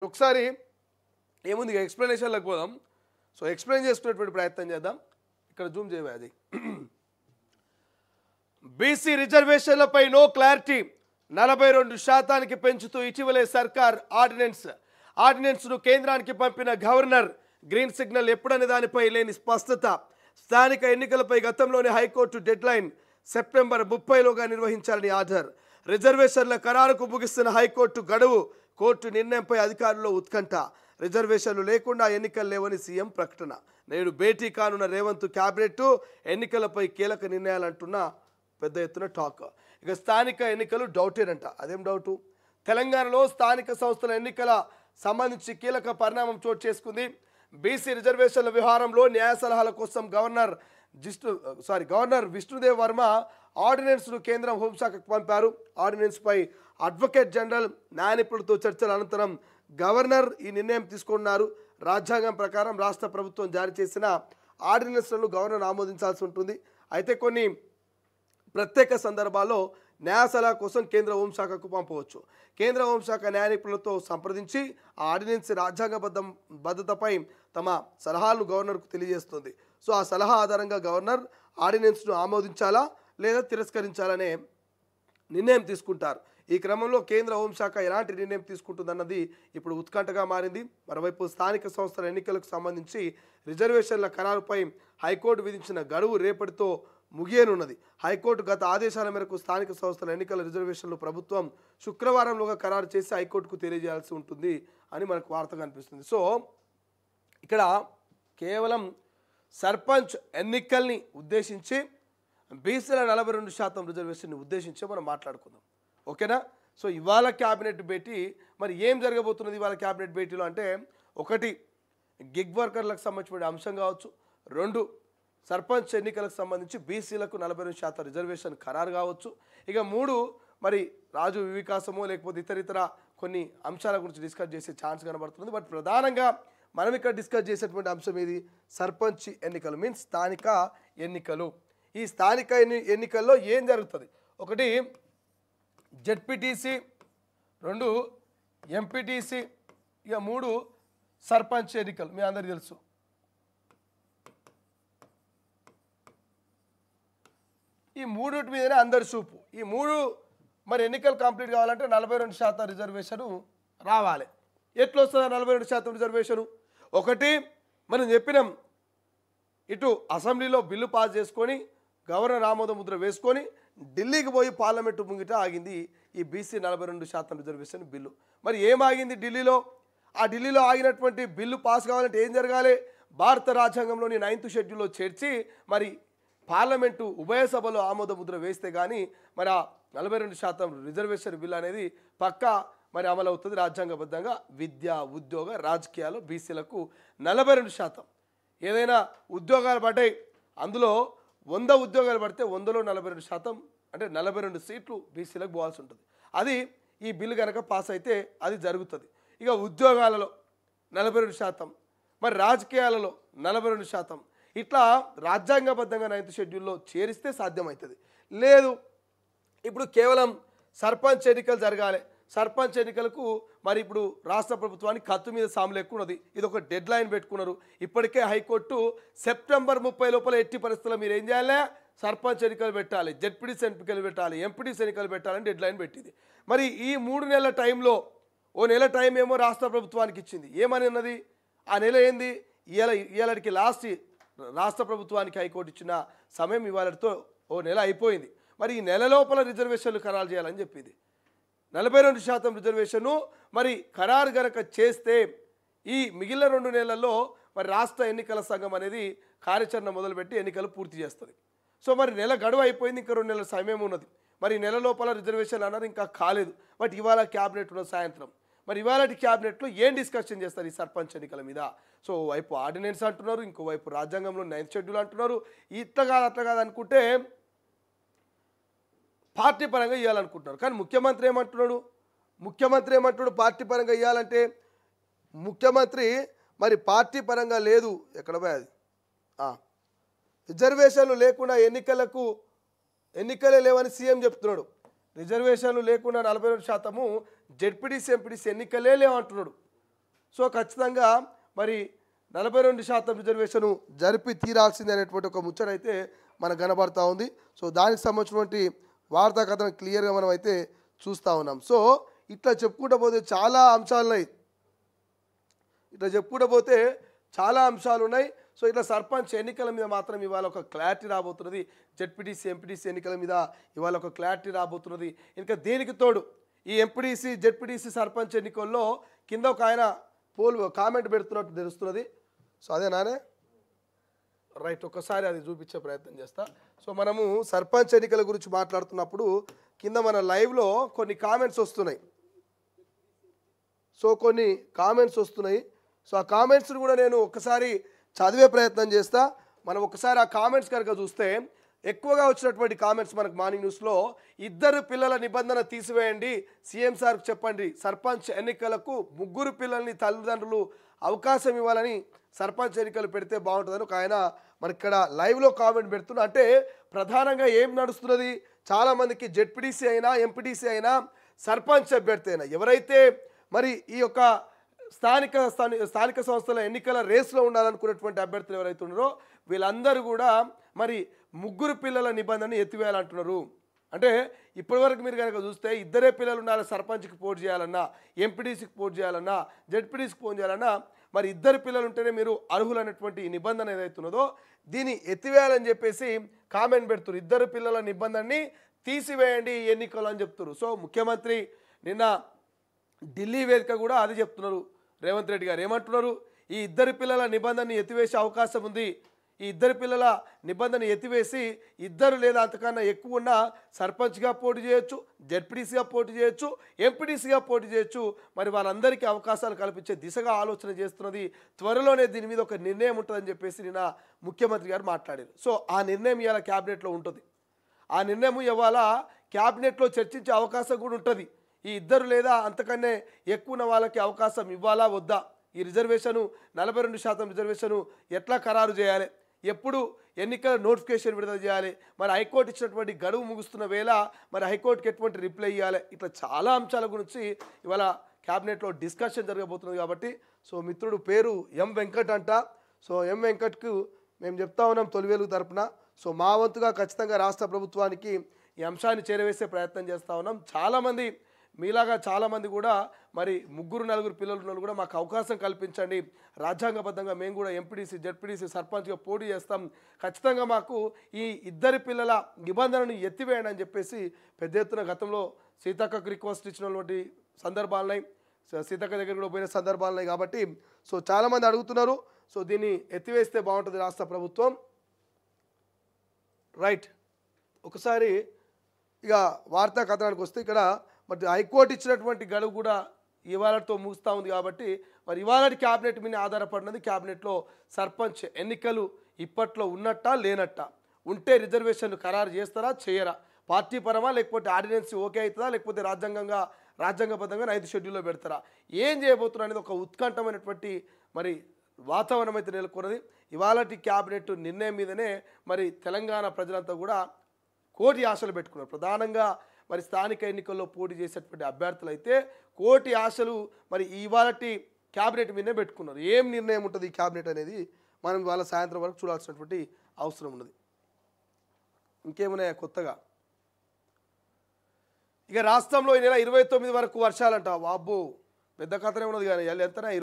ఒకసారి ఏముంది ఎక్స్ప్లెనేషన్లకు పోదాం. సో ఎక్స్ప్లెయిన్ చేసుకునేటువంటి ప్రయత్నం చేద్దాం. ఇక్కడ జూమ్ చేయవే అది. బీసీ రిజర్వేషన్లపై నో క్లారిటీ, 42% పెంచుతూ ఇటీవలే సర్కార్ ఆర్డినెన్స్ను కేంద్రానికి పంపిన గవర్నర్. గ్రీన్ సిగ్నల్ ఎప్పుడనే దానిపై లేని స్పష్టత. స్థానిక ఎన్నికలపై గతంలోనే హైకోర్టు డెడ్లైన్ సెప్టెంబర్ 30లోగా నిర్వహించాలని ఆర్డర్. రిజర్వేషన్ల ఖరారుకు ముగిస్తున్న హైకోర్టు గడువు. కోర్టు నిర్ణయంపై అధికారుల్లో ఉత్కంఠ. రిజర్వేషన్లు లేకుండా ఎన్నికలు లేవని సీఎం ప్రకటన. నేడు భేటీ కానున్న రేవంత్ క్యాబినెట్ ఎన్నికలపై కీలక నిర్ణయాలంటున్న పెద్ద ఎత్తున టాక్. ఇక స్థానిక ఎన్నికలు డౌటేనంట. అదేం డౌటు? తెలంగాణలో స్థానిక సంస్థల ఎన్నికల సంబంధించి కీలక పరిణామం చోటు చేసుకుంది. బీసీ రిజర్వేషన్ల వ్యవహారంలో న్యాయ సలహాల కోసం గవర్నర్ విష్ణుదేవ్ వర్మ ఆర్డినెన్స్ను కేంద్రం హోంశాఖకు పంపారు. ఆర్డినెన్స్పై అడ్వకేట్ జనరల్ న్యాయ నిపుణులతో చర్చల అనంతరం గవర్నర్ ఈ నిర్ణయం తీసుకున్నారు. రాజ్యాంగం ప్రకారం రాష్ట్ర ప్రభుత్వం జారీ చేసిన ఆర్డినెన్స్లను గవర్నర్ ఆమోదించాల్సి ఉంటుంది. అయితే కొన్ని ప్రత్యేక సందర్భాల్లో న్యాయ సలహా కోసం కేంద్ర హోంశాఖకు పంపవచ్చు. కేంద్ర హోంశాఖ న్యాయ నిపుణులతో సంప్రదించి ఆ ఆర్డినెన్స్ భద్రతపై తమ సలహాలను గవర్నర్కు తెలియజేస్తుంది. సో ఆ సలహా ఆధారంగా గవర్నర్ ఆర్డినెన్స్ను ఆమోదించాలా లేదా తిరస్కరించాలనే నిర్ణయం తీసుకుంటారు. ఈ క్రమంలో కేంద్ర హోంశాఖ ఎలాంటి నిర్ణయం తీసుకుంటుందన్నది ఇప్పుడు ఉత్కంఠగా మారింది. మరోవైపు స్థానిక సంస్థల ఎన్నికలకు సంబంధించి రిజర్వేషన్ల ఖరారుపై హైకోర్టు విధించిన గడువు రేపటితో ముగియనున్నది. హైకోర్టు గత ఆదేశాల మేరకు స్థానిక సంస్థల ఎన్నికల రిజర్వేషన్లు ప్రభుత్వం శుక్రవారంలోగా ఖరారు చేసి హైకోర్టుకు తెలియజేయాల్సి ఉంటుంది అని మనకు వార్త కనిపిస్తుంది. సో ఇక్కడ కేవలం సర్పంచ్ ఎన్నికల్ని ఉద్దేశించి బీసీల 42% రిజర్వేషన్ని ఉద్దేశించి మనం మాట్లాడుకుందాం. ఓకేనా? సో ఇవాళ క్యాబినెట్ భేటీ మరి ఏం జరగబోతున్నది ఇవాళ క్యాబినెట్ భేటీలో అంటే, ఒకటి గిగ్ వర్కర్లకు సంబంధించిన అంశం కావచ్చు, 2 సర్పంచ్ ఎన్నికలకు సంబంధించి బీసీలకు 42% రిజర్వేషన్ ఖరారు కావచ్చు, ఇక 3 మరి రాజు వికాసమో లేకపోతే ఇతర కొన్ని అంశాల గురించి డిస్కస్ చేసే ఛాన్స్ కనబడుతుంది. బట్ ప్రధానంగా మనం ఇక్కడ డిస్కస్ చేసేటువంటి అంశం ఏది? సర్పంచ్ ఎన్నికలు మీన్స్ స్థానిక ఎన్నికలు. ఈ స్థానిక ఎన్నికల్లో ఏం జరుగుతుంది? ఒకటి జెడ్పీటీసీ, 2 ఎంపీటీసీ, ఇక 3 సర్పంచ్ ఎన్నికలు. మీ అందరికీ తెలుసు. ఈ 3 మీదనే అందరి చూపు. ఈ 3 మరి ఎన్నికలు కంప్లీట్ కావాలంటే 42% రిజర్వేషను రావాలి. ఎట్లా వస్తుందా 42% రిజర్వేషను? ఒకటి మనం చెప్పినాం, ఇటు అసెంబ్లీలో బిల్లు పాస్ చేసుకొని గవర్నర్ ఆమోద ముద్ర వేసుకొని ఢిల్లీకి పోయి పార్లమెంటు ముంగిట ఆగింది ఈ బీసీ 42% రిజర్వేషన్ బిల్లు. మరి ఏమాగింది ఢిల్లీలో? ఆ ఢిల్లీలో ఆగినటువంటి బిల్లు పాస్ కావాలంటే ఏం జరగాలి? భారత రాజ్యాంగంలోని 9th షెడ్యూల్లో చేర్చి మరి పార్లమెంటు ఉభయ సభలో ఆమోద ముద్ర వేస్తే కానీ మరి ఆ 42% రిజర్వేషన్ బిల్ అనేది పక్కా మరి అమలు అవుతుంది రాజ్యాంగబద్ధంగా. విద్య, ఉద్యోగ, రాజకీయాలు బీసీలకు 42%. ఏదైనా ఉద్యోగాలు పడ్డాయి, అందులో 100 ఉద్యోగాలు పడితే 100లో 42% అంటే 42 సీట్లు బీసీలకు పోవాల్సి ఉంటుంది. అది ఈ బిల్లు కనుక పాస్ అయితే అది జరుగుతుంది. ఇక ఉద్యోగాలలో 42%, మరి రాజకీయాలలో 42%, ఇట్లా రాజ్యాంగబద్ధంగా 9th షెడ్యూల్లో చేరిస్తే సాధ్యమవుతుంది. లేదు ఇప్పుడు కేవలం సర్పంచ్ ఎన్నికలు జరగాలి. సర్పంచ్ ఎన్నికలకు మరి ఇప్పుడు రాష్ట్ర ప్రభుత్వానికి కత్తు మీద సాములు ఎక్కువ ఉన్నది. ఇది ఒక డెడ్ లైన్ పెట్టుకున్నారు. ఇప్పటికే హైకోర్టు సెప్టెంబర్ 30 లోపల ఎట్టి పరిస్థితుల్లో మీరు ఏం చేయాలి? సర్పంచ్ ఎన్నికలు పెట్టాలి, జెడ్పీటీసీ ఎన్నికలు పెట్టాలి, ఎంపీటీసీ ఎన్నికలు పెట్టాలని డెడ్ లైన్ పెట్టింది. మరి ఈ 3 నెలల టైంలో ఓ నెల టైం ఏమో రాష్ట్ర ప్రభుత్వానికి ఇచ్చింది. ఏమని ఉన్నది? ఆ నెల ఏంది? ఇవాళకి లాస్ట్ రాష్ట్ర ప్రభుత్వానికి హైకోర్టు ఇచ్చిన సమయం ఇవాళతో ఓ నెల అయిపోయింది. మరి ఈ నెల లోపల రిజర్వేషన్లు ఖరారు చేయాలని చెప్పింది. 42% రిజర్వేషను మరి ఖరారు గనక చేస్తే ఈ మిగిలిన 2 నెలల్లో మరి రాష్ట్ర ఎన్నికల సంఘం అనేది కార్యాచరణ మొదలుపెట్టి ఎన్నికలు పూర్తి చేస్తుంది. సో మరి నెల గడువు అయిపోయింది, ఇంకా 2 నెలల సమయం ఉన్నది. మరి నెల లోపల రిజర్వేషన్ అన్నారు ఇంకా కాలేదు. బట్ ఇవాళ క్యాబినెట్ ఉన్న సాయంత్రం మరి ఇవాళ క్యాబినెట్లో ఏం డిస్కషన్ చేస్తారు ఈ సర్పంచ్ ఎన్నికల మీద? సో వైపు ఆర్డినెన్స్ అంటున్నారు, ఇంకోవైపు రాజ్యాంగంలో 9th షెడ్యూల్ అంటున్నారు. ఇట్లా కాదు అట్లా కాదు అనుకుంటే పార్టీ పరంగా ఇవ్వాలనుకుంటున్నారు. కానీ ముఖ్యమంత్రి ఏమంటున్నాడు? పార్టీ పరంగా ఇవ్వాలంటే ముఖ్యమంత్రి మరి పార్టీ పరంగా లేదు. ఎక్కడ పోయాది? రిజర్వేషన్లు లేకుండా ఎన్నికలే లేవని సీఎం చెప్తున్నాడు. రిజర్వేషన్లు లేకుండా 42% జెడ్పీటీసీ ఎంపీటీసీ ఎన్నికలే లేవంటున్నాడు. సో ఖచ్చితంగా మరి 42% రిజర్వేషను జరిపి తీరాల్సిందే అనేటువంటి ఒక ముచ్చటైతే మనకు కనబడతా ఉంది. సో దానికి సంబంధించినటువంటి వార్తా కథనం క్లియర్గా మనం అయితే చూస్తూ ఉన్నాం. సో ఇట్లా చెప్పుకుంటూ పోతే చాలా అంశాలు ఉన్నాయి. సో ఇట్లా సర్పంచ్ ఎన్నికల మీద మాత్రం ఇవాళ ఒక క్లారిటీ రాబోతున్నది. జెడ్పీటీసీ ఎంపీటీసీ ఎన్నికల మీద ఇవాళ ఒక క్లారిటీ రాబోతున్నది. ఇంకా దేనికి తోడు ఈ ఎంపీటీసీ జెడ్పీటీసీ సర్పంచ్ ఎన్నికల్లో కింద ఒక ఆయన కామెంట్ పెడుతున్నట్టు తెలుస్తున్నది. సో అదే నానే రైట్, ఒక్కసారి అది చూపించే ప్రయత్నం చేస్తా. సో మనము సర్పంచ్ ఎన్నికల గురించి మాట్లాడుతున్నప్పుడు కింద మన లైవ్లో కొన్ని కామెంట్స్ వస్తున్నాయి. సో ఆ కామెంట్స్ని కూడా నేను ఒక్కసారి చదివే ప్రయత్నం చేస్తా. మనం ఒకసారి ఆ కామెంట్స్ కనుక చూస్తే ఎక్కువగా వచ్చినటువంటి కామెంట్స్ మనకు మార్నింగ్ న్యూస్లో, 2 పిల్లల నిబంధన తీసివేయండి, సీఎం సార్కి చెప్పండి, సర్పంచ్ ఎన్నికలకు 3 పిల్లల్ని తల్లిదండ్రులు అవకాశం ఇవ్వాలని సర్పంచ్ ఎన్నికలు పెడితే బాగుంటుందని ఒక ఆయన మనకి ఇక్కడ లైవ్లో కామెంట్ పెడుతున్నా. అంటే ప్రధానంగా ఏం నడుస్తున్నది, చాలామందికి జెడ్పీటీసీ అయినా ఎంపీటీసీ అయినా సర్పంచ్ అభ్యర్థి అయినా ఎవరైతే మరి ఈ యొక్క స్థానిక సంస్థల ఎన్నికల రేస్లో ఉండాలనుకున్నటువంటి అభ్యర్థులు ఎవరైతే ఉన్నారో వీళ్ళందరూ కూడా మరి 3 పిల్లల నిబంధనని ఎత్తివేయాలంటున్నారు. అంటే ఇప్పటివరకు మీరు కనుక చూస్తే 2 పిల్లలు ఉండాలి, సర్పంచ్కి పోటీ చేయాలన్నా, ఎంపీటీసీకి పోటీ చేయాలన్నా, జెడ్పీటీసీకి పోటీ చేయాలన్నా మరి 2 పిల్లలు ఉంటేనే మీరు అర్హులు అనేటువంటి నిబంధన ఏదైతున్నదో దీన్ని ఎత్తివేయాలని చెప్పేసి కామెంట్ పెడుతున్నారు. 2 పిల్లల నిబంధనని తీసివేయండి ఎన్నికలు అని చెప్తున్నారు. సో ముఖ్యమంత్రి నిన్న ఢిల్లీ వేదిక కూడా అది చెప్తున్నారు. రేవంత్ రెడ్డి గారు ఏమంటున్నారు, ఈ 2 పిల్లల నిబంధనని ఎత్తివేసే అవకాశం ఉంది. ఈ 2 పిల్లల నిబంధన ఎత్తివేసి 2 లేదా అంతకన్నా ఎక్కువ ఉన్న సర్పంచ్గా పోటీ చేయొచ్చు, జెడ్పీటీసీగా పోటీ చేయొచ్చు, ఎంపీటీసీగా పోటీ చేయొచ్చు. మరి వాళ్ళందరికీ అవకాశాలు కల్పించే దిశగా ఆలోచన చేస్తున్నది. త్వరలోనే దీని మీద ఒక నిర్ణయం ఉంటుందని చెప్పేసి నిన్న ముఖ్యమంత్రి గారు మాట్లాడారు. సో ఆ నిర్ణయం ఇవాళ క్యాబినెట్లో ఉంటుంది. ఆ నిర్ణయం ఇవాళ క్యాబినెట్లో చర్చించే అవకాశం కూడా ఉంటుంది. ఈ 2 లేదా అంతకన్నా ఎక్కువ ఉన్న వాళ్ళకి అవకాశం ఇవ్వాలా వద్దా, ఈ రిజర్వేషను 42% రిజర్వేషను ఎట్లా ఖరారు చేయాలి, ఎప్పుడు ఎన్నికల నోటిఫికేషన్ విడుదల చేయాలి, మరి హైకోర్టు ఇచ్చినటువంటి గడువు ముగుస్తున్న వేళ మరి హైకోర్టుకి ఎటువంటి రిప్లై ఇవ్వాలి, ఇట్లా చాలా అంశాల గురించి ఇవాళ క్యాబినెట్లో డిస్కషన్ జరగబోతున్నది. కాబట్టి సో మిత్రుడు పేరు ఎం వెంకట్ అంట. సో ఎం వెంకట్కు మేము చెప్తా ఉన్నాం తొలి వెలుగు తరపున. సో మా వంతుగా ఖచ్చితంగా రాష్ట్ర ప్రభుత్వానికి ఈ అంశాన్ని చేరవేసే ప్రయత్నం చేస్తూ ఉన్నాం. చాలామంది మీలాగా చాలామంది కూడా మరి 3-4 పిల్లలు ఉన్న కూడా మాకు అవకాశం కల్పించండి, రాజ్యాంగబద్ధంగా మేము కూడా ఎంపీటీసీ జెడ్పీటీసీ సర్పంచ్గా పోటీ చేస్తాం, ఖచ్చితంగా మాకు ఈ 2 పిల్లల నిబంధనను ఎత్తివేయండి అని చెప్పేసి పెద్ద ఎత్తున గతంలో సీతక్కకు రిక్వెస్ట్ ఇచ్చినటువంటి సందర్భాలున్నాయి, సీతక్క దగ్గర కూడా పోయిన సందర్భాలున్నాయి. కాబట్టి సో చాలామంది అడుగుతున్నారు. సో దీన్ని ఎత్తివేస్తే బాగుంటుంది రాష్ట్ర ప్రభుత్వం. రైట్, ఒకసారి ఇక వార్తా కథనానికి వస్తే ఇక్కడ మరి హైకోర్టు ఇచ్చినటువంటి గడువు కూడా ఇవాళతో ముగుస్తూ ఉంది. కాబట్టి మరి ఇవాళ క్యాబినెట్ మీద ఆధారపడినది. క్యాబినెట్లో సర్పంచ్ ఎన్నికలు ఇప్పట్లో ఉన్నట్టా లేనట్టా, ఉంటే రిజర్వేషన్ ఖరారు చేస్తారా చేయరా, పార్టీ పరమా లేకపోతే ఆర్డినెన్స్ ఓకే అవుతుందా, లేకపోతే రాజ్యాంగబద్ధంగా 5వ షెడ్యూల్లో పెడతారా, ఏం చేయబోతున్నా అనేది ఒక ఉత్కంఠమైనటువంటి మరి వాతావరణం అయితే నెలకొన్నది. ఇవాళ క్యాబినెట్ నిర్ణయం మీదనే మరి తెలంగాణ ప్రజలంతా కూడా కోటి ఆశలు పెట్టుకున్నారు. ప్రధానంగా మరి స్థానిక ఎన్నికల్లో పోటీ చేసేటువంటి అభ్యర్థులు అయితే కోటి ఆశలు మరి ఇవాళ క్యాబినెట్ మీదనే పెట్టుకున్నారు. ఏం నిర్ణయం ఉంటుంది ఈ క్యాబినెట్ అనేది మనం ఇవాళ సాయంత్రం వరకు చూడాల్సినటువంటి అవసరం ఉన్నది. ఇంకేమున్నాయా కొత్తగా? ఇక రాష్ట్రంలో ఈ నెల 29 వరకు వర్షాలంట. వాబ్బో, పెద్ద కథనే ఉన్నది. కానీ ఎంతనా